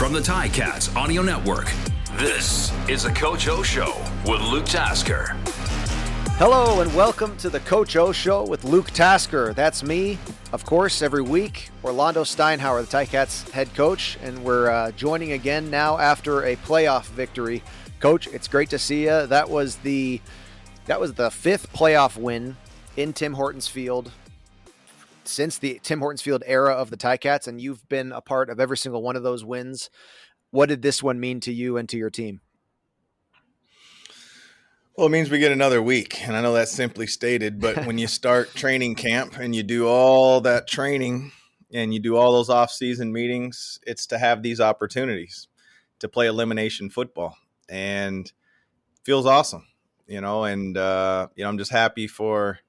From the Ticats Audio Network, this is the Coach O Show with Luke Tasker. Hello and welcome to the Coach O Show with Luke Tasker. That's me, of course, every week. Orlondo Steinauer, the Ticats head coach, and we're joining again now after a playoff victory. Coach, it's great to see you. That was the fifth playoff win in Tim Hortons Field since the Tim Hortons Field era of the Ticats, and you've been a part of every single one of those wins. What did this one mean to you and to your team? Well, it means we get another week, and I know that's simply stated, but when you start training camp and you do all that training and you do all those off-season meetings, it's to have these opportunities to play elimination football, and it feels awesome, and I'm just happy for,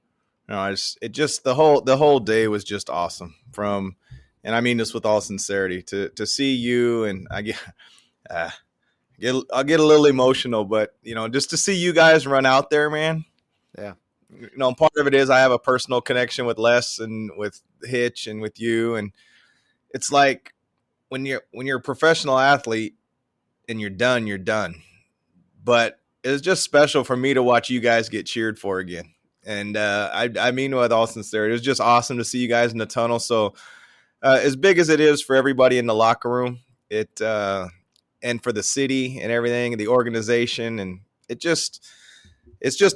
the whole day was just awesome and I mean this with all sincerity, to see you, and I'll get a little emotional, but just to see you guys run out there, man. Yeah. Part of it is I have a personal connection with Les and with Hitch and with you, and it's like when you're a professional athlete and you're done. But it was just special for me to watch you guys get cheered for again. And I mean with all sincerity, it was just awesome to see you guys in the tunnel. So as big as it is for everybody in the locker room, and for the city and everything, the organization, and it's just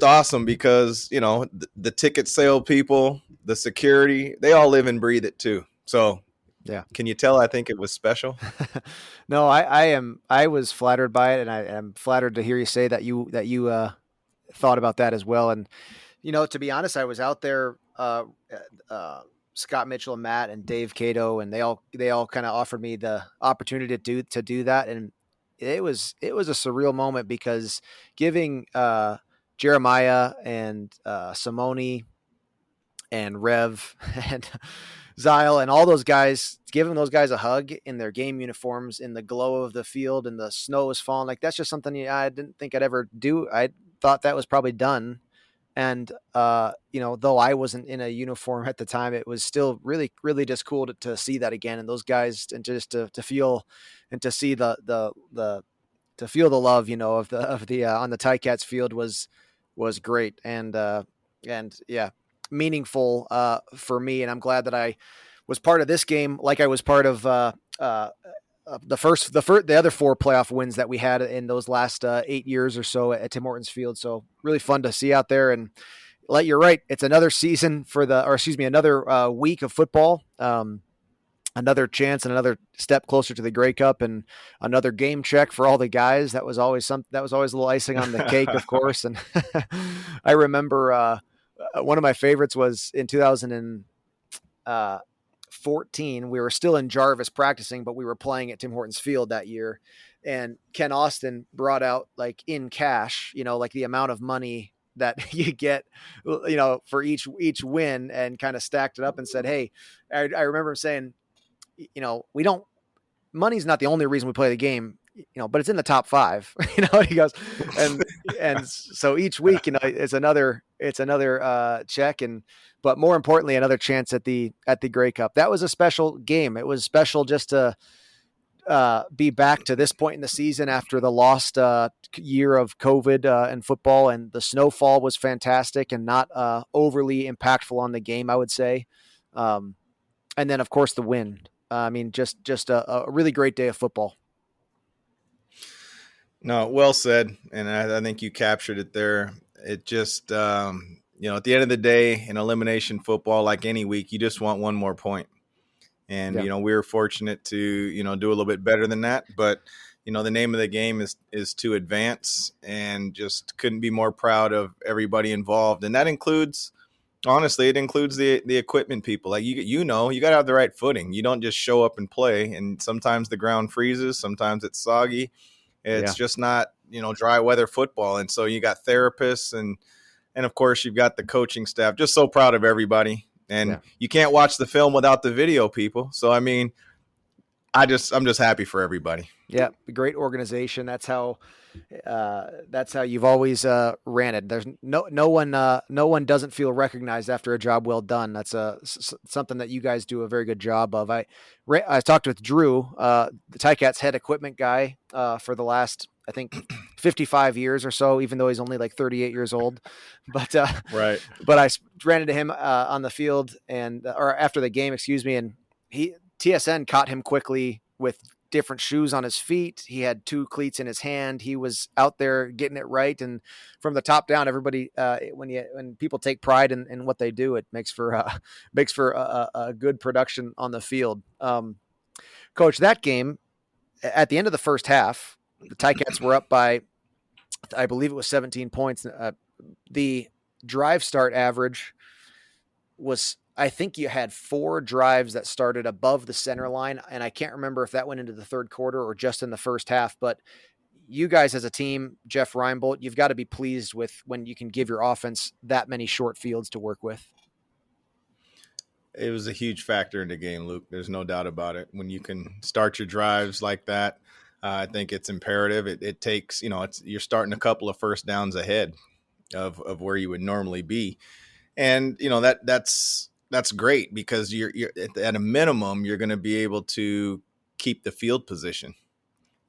awesome because, the ticket sale people, the security, they all live and breathe it too. So yeah, can you tell I think it was special? No, I was flattered by it, and I'm flattered to hear you say that you thought about that as well. And, to be honest, I was out there, Scott Mitchell and Matt and Dave Cato, and they all kind of offered me the opportunity to do that. And it was a surreal moment because giving Jeremiah and Simone and Rev and Zyle and all those guys, giving those guys a hug in their game uniforms in the glow of the field and the snow was falling, like that's just something I didn't think I'd ever do. I thought that was probably done. And, though I wasn't in a uniform at the time, it was still really, really just cool to see that again. And those guys, and just to feel and to see to feel the love, of the on the Ticats field was great. And yeah, meaningful for me. And I'm glad that I was part of this game, like I was part of the other four playoff wins that we had in those last 8 years or so at Tim Hortons Field. So really fun to see out there. And you're right, it's another season another week of football. Another chance and another step closer to the Grey Cup, and another game check for all the guys. That was always a little icing on the cake, of course. And I remember one of my favorites was in 2014. We were still in Jarvis practicing, but we were playing at Tim Hortons Field that year. And Ken Austin brought out, like, in cash, like the amount of money that you get, for each win, and kind of stacked it up and said, hey, I remember him saying, money's not the only reason we play the game, but it's in the top 5, he goes, and so each week, it's another check, but more importantly, another chance at the Grey Cup. That was a special game. It was special just to be back to this point in the season after the lost year of COVID and football, and the snowfall was fantastic and not overly impactful on the game, I would say. And then of course the win. Just a really great day of football. No, well said. And I think you captured it there. It just, at the end of the day, in elimination football, like any week, you just want one more point. And, we were fortunate to, do a little bit better than that. But, the name of the game is to advance, and just couldn't be more proud of everybody involved. And that includes, honestly, the equipment people. Like, you got to have the right footing. You don't just show up and play. And sometimes the ground freezes. Sometimes it's soggy. It's just not, dry weather football. And so you got therapists and of course you've got the coaching staff. Just so proud of everybody. And you can't watch the film without the video, people. So, I'm just happy for everybody. Yeah. Great organization. That's how That's how you've always ran it. There's no one doesn't feel recognized after a job well done. That's something that you guys do a very good job of. I talked with Drew, the Ticats head equipment guy, for the last, I think, 55 years or so, even though he's only like 38 years old. But Right. but I ran into him on the field or after the game, excuse me, and TSN caught him quickly with different shoes on his feet. He had two cleats in his hand. He was out there getting it right. And from the top down, everybody, when people take pride in what they do, it makes for a good production on the field. Coach, that game at the end of the first half, the Ticats were up by, I believe it was 17 points. The drive start average was, I think you had 4 drives that started above the center line, and I can't remember if that went into the third quarter or just in the first half, but you guys as a team, Jeff Reinbold, you've got to be pleased with when you can give your offense that many short fields to work with. It was a huge factor in the game, Luke. There's no doubt about it. When you can start your drives like that, I think it's imperative. It takes, you're starting a couple of first downs ahead of where you would normally be. And, that's great because you're at a minimum, you're going to be able to keep the field position.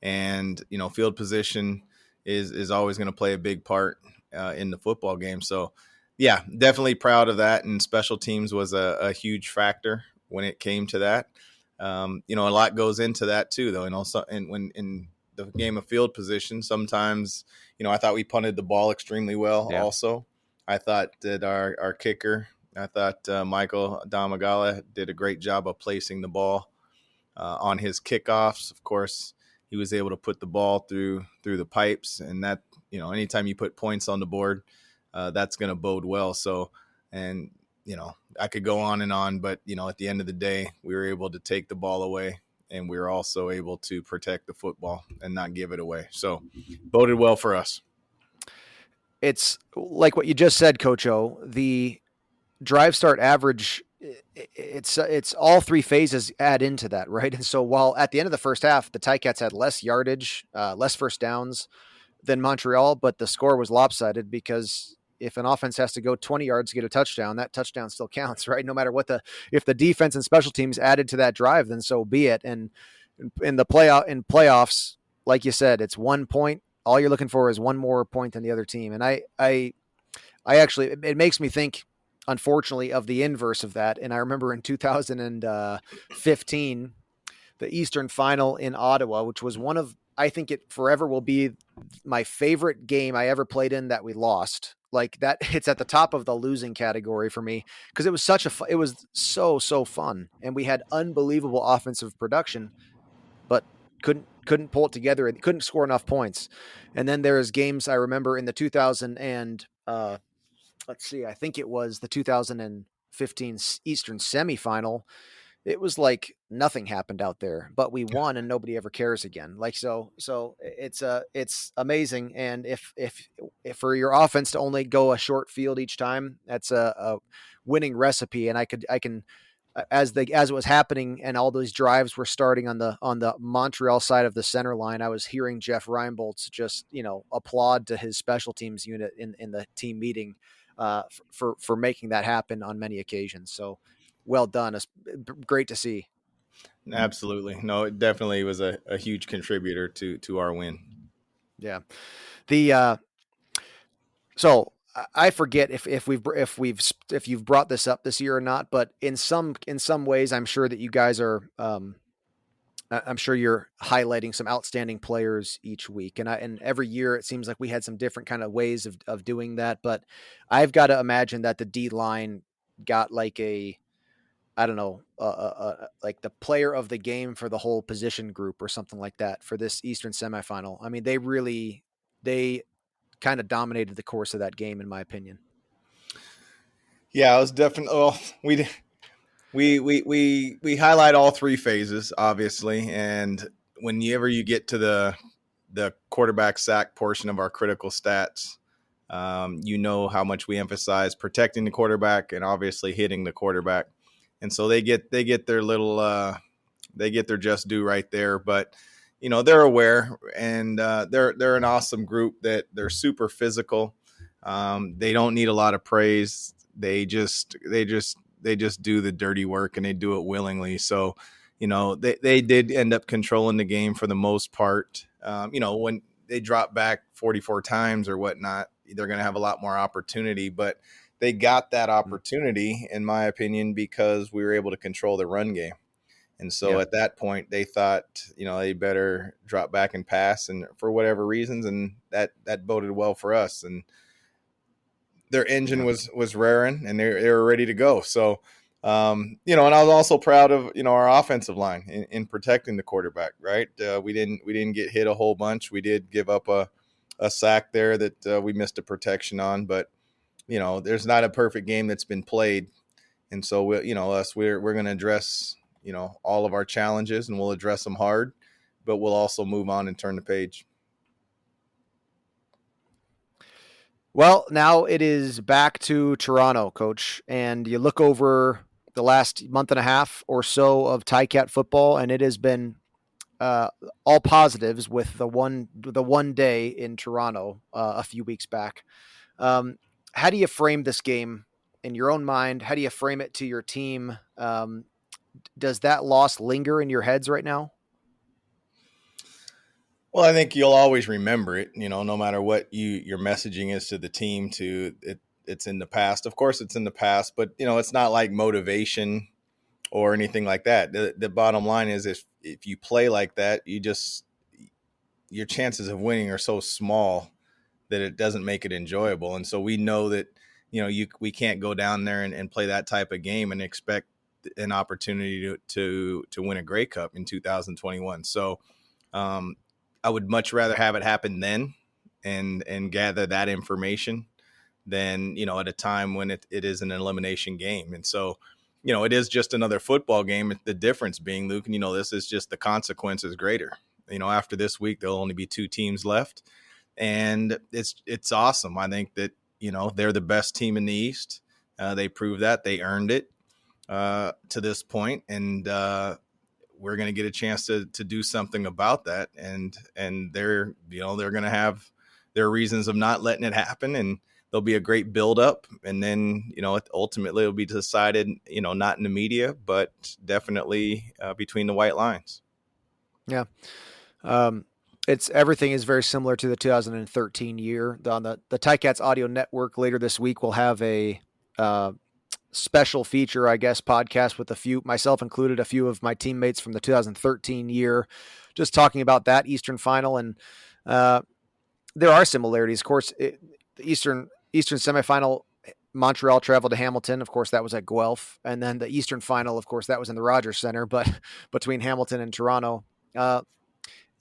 And, field position is always going to play a big part in the football game. So, yeah, definitely proud of that. And special teams was a huge factor when it came to that. A lot goes into that too, though. And when in the game of field position, sometimes, I thought we punted the ball extremely well. Yeah. Also, I thought that our kicker, Michael Damagala did a great job of placing the ball on his kickoffs. Of course, he was able to put the ball through the pipes, and that, anytime you put points on the board, that's going to bode well. So, and, I could go on, but, at the end of the day, we were able to take the ball away, and we were also able to protect the football and not give it away. So boded well for us. It's like what you just said, Coach O, the drive start average, it's all 3 phases add into that, right? And so while at the end of the first half, the Ticats had less yardage, less first downs than Montreal, but the score was lopsided because if an offense has to go 20 yards to get a touchdown, that touchdown still counts, right? No matter what if the defense and special teams added to that drive, then so be it. And in playoffs, like you said, it's 1 point. All you're looking for is one more point than the other team. And I actually, it makes me think, unfortunately, of the inverse of that. And I remember in 2015, the Eastern Final in Ottawa, which was one of, I think it forever will be my favorite game I ever played in that we lost. Like that, it's at the top of the losing category for me because it was it was so fun, and we had unbelievable offensive production, but couldn't pull it together and couldn't score enough points. And then there's games I remember in the 2000 and let's see, I think it was the 2015 Eastern semifinal. It was like nothing happened out there, but we won and nobody ever cares again. Like, so it's amazing. And if for your offense to only go a short field each time, that's a winning recipe. And I can, as it was happening and all those drives were starting on the Montreal side of the center line, I was hearing Jeff Reinboldt just, applaud to his special teams unit in the team meeting for making that happen on many occasions. So well done. It's great to see. Absolutely. No, it definitely was a huge contributor to our win. Yeah. So I forget if you've brought this up this year or not, but in some ways, I'm sure that you guys are, I'm sure you're highlighting some outstanding players each week. And every year it seems like we had some different kind of ways of doing that, but I've got to imagine that the D line got like I don't know, like the player of the game for the whole position group or something like that for this Eastern semifinal. I mean, they kind of dominated the course of that game, in my opinion. Yeah, it was definitely. Well, we highlight all 3 phases, obviously, and whenever you get to the quarterback sack portion of our critical stats, how much we emphasize protecting the quarterback and obviously hitting the quarterback. And so they get their little they get their just due right there. But they're aware, and they're an awesome group that they're super physical. They don't need a lot of praise. They just do the dirty work, and they do it willingly. So, they did end up controlling the game for the most part. When they drop back 44 times or whatnot, they're going to have a lot more opportunity. But they got that opportunity, in my opinion, because we were able to control the run game. And so at that point, they thought, they better drop back and pass, and for whatever reasons, and that boded well for us. And their engine was raring, and they were ready to go. So, and I was also proud of our offensive line in protecting the quarterback. Right, we didn't get hit a whole bunch. We did give up a sack there that we missed a protection on, but there's not a perfect game that's been played, and so we're going to address all of our challenges, and we'll address them hard, but we'll also move on and turn the page. Well, now it is back to Toronto, Coach, and you look over the last month and a half or so of Ticat football, and it has been all positives with the one day in Toronto a few weeks back. How do you frame this game in your own mind? How do you frame it to your team? Does that loss linger in your heads right now? Well, I think you'll always remember it, no matter what your messaging is to the team. It's in the past. Of course, it's in the past, but it's not like motivation or anything like that. The bottom line is, if you play like that, your chances of winning are so small that it doesn't make it enjoyable. And so we know that we can't go down there and play that type of game and expect an opportunity to win a Grey Cup in 2021. So I would much rather have it happen then and gather that information than, at a time when it is an elimination game. And so, it is just another football game. The difference being, Luke, and this is just the consequences greater. After this week, there'll only be 2 teams left, and it's awesome. I think that, they're the best team in the East. They proved that. They earned it to this point, and we're going to get a chance to do something about that. And they're going to have their reasons of not letting it happen, and there'll be a great buildup. And then, ultimately it'll be decided, not in the media, but definitely between the white lines. Yeah. Everything is very similar to the 2013 year. On the Ticats audio network later this week, we'll have a special feature, I guess, podcast with myself included, a few of my teammates from the 2013 year, just talking about that Eastern final. And there are similarities. Of course, the Eastern semifinal, Montreal traveled to Hamilton. Of course, that was at Guelph. And then the Eastern final, of course, that was in the Rogers Center, but between Hamilton and Toronto.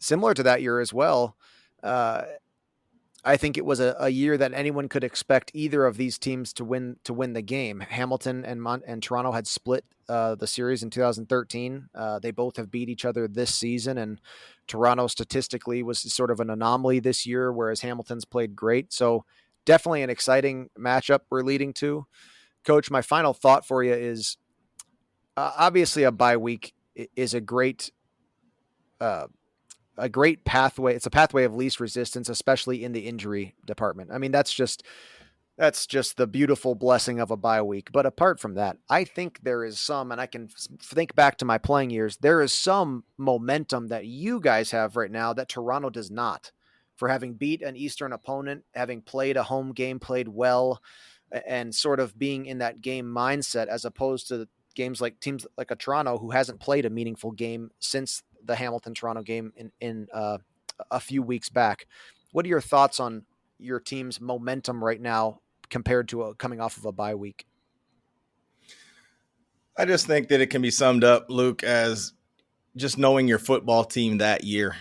Similar to that year as well, I think it was a year that anyone could expect either of these teams to win the game. Hamilton and Toronto had split the series in 2013. They both have beat each other this season, and Toronto statistically was sort of an anomaly this year, whereas Hamilton's played great. So definitely an exciting matchup we're leading to. Coach, my final thought for you is obviously a bye week is a great pathway. It's a pathway of least resistance, especially in the injury department. I mean, that's just the beautiful blessing of a bye week. But apart from that, I think there is some, and I can think back to my playing years, there is some momentum that you guys have right now that Toronto does not, for having beat an Eastern opponent, having played a home game, played well, and sort of being in that game mindset, as opposed to teams like a Toronto who hasn't played a meaningful game since the Hamilton-Toronto game in a few weeks back. What are your thoughts on your team's momentum right now compared to coming off of a bye week? I just think that it can be summed up, Luke, as just knowing your football team that year.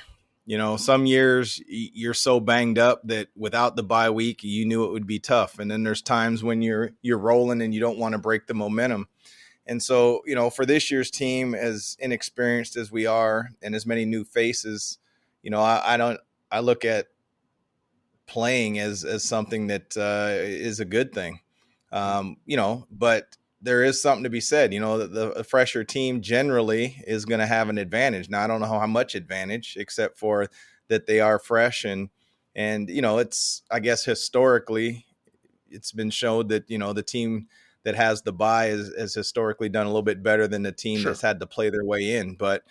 Some years you're so banged up that without the bye week, you knew it would be tough. And then there's times when you're rolling and you don't want to break the momentum. And so, for this year's team, as inexperienced as we are and as many new faces, I look at playing as something that is a good thing. But there is something to be said. The fresher team generally is going to have an advantage. Now, I don't know how much advantage, except for that they are fresh. And it's, I guess, historically, it's been shown that, the team that has the bye has historically done a little bit better than the team Sure. that's had to play their way in. But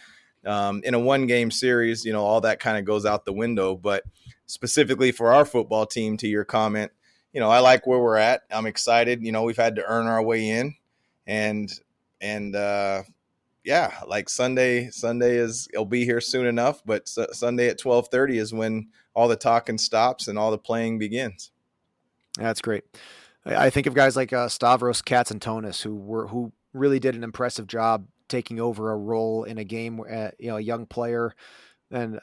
in a one-game series, all that kind of goes out the window. But specifically for our football team, to your comment, I like where we're at. I'm excited. We've had to earn our way in, and like Sunday it'll be here soon enough. But Sunday at 12:30 is when all the talking stops and all the playing begins. That's great. I think of guys like Stavros Katsantonis, who really did an impressive job taking over a role in a game, a young player, and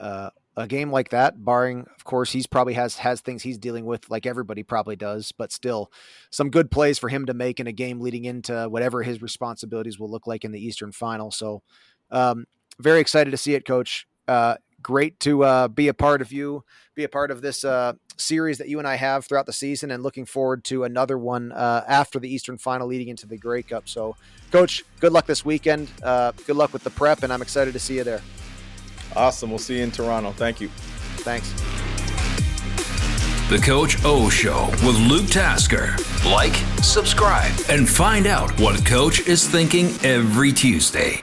a game like that, barring, of course, he's probably has things he's dealing with like everybody probably does, but still some good plays for him to make in a game leading into whatever his responsibilities will look like in the Eastern Final. So very excited to see it, Coach. Great to be a part of this series that you and I have throughout the season, and looking forward to another one after the Eastern Final leading into the Grey Cup. So, Coach, good luck this weekend. Good luck with the prep, and I'm excited to see you there. Awesome. We'll see you in Toronto. Thank you. Thanks. The Coach O Show with Luke Tasker. Like, subscribe, and find out what Coach is thinking every Tuesday.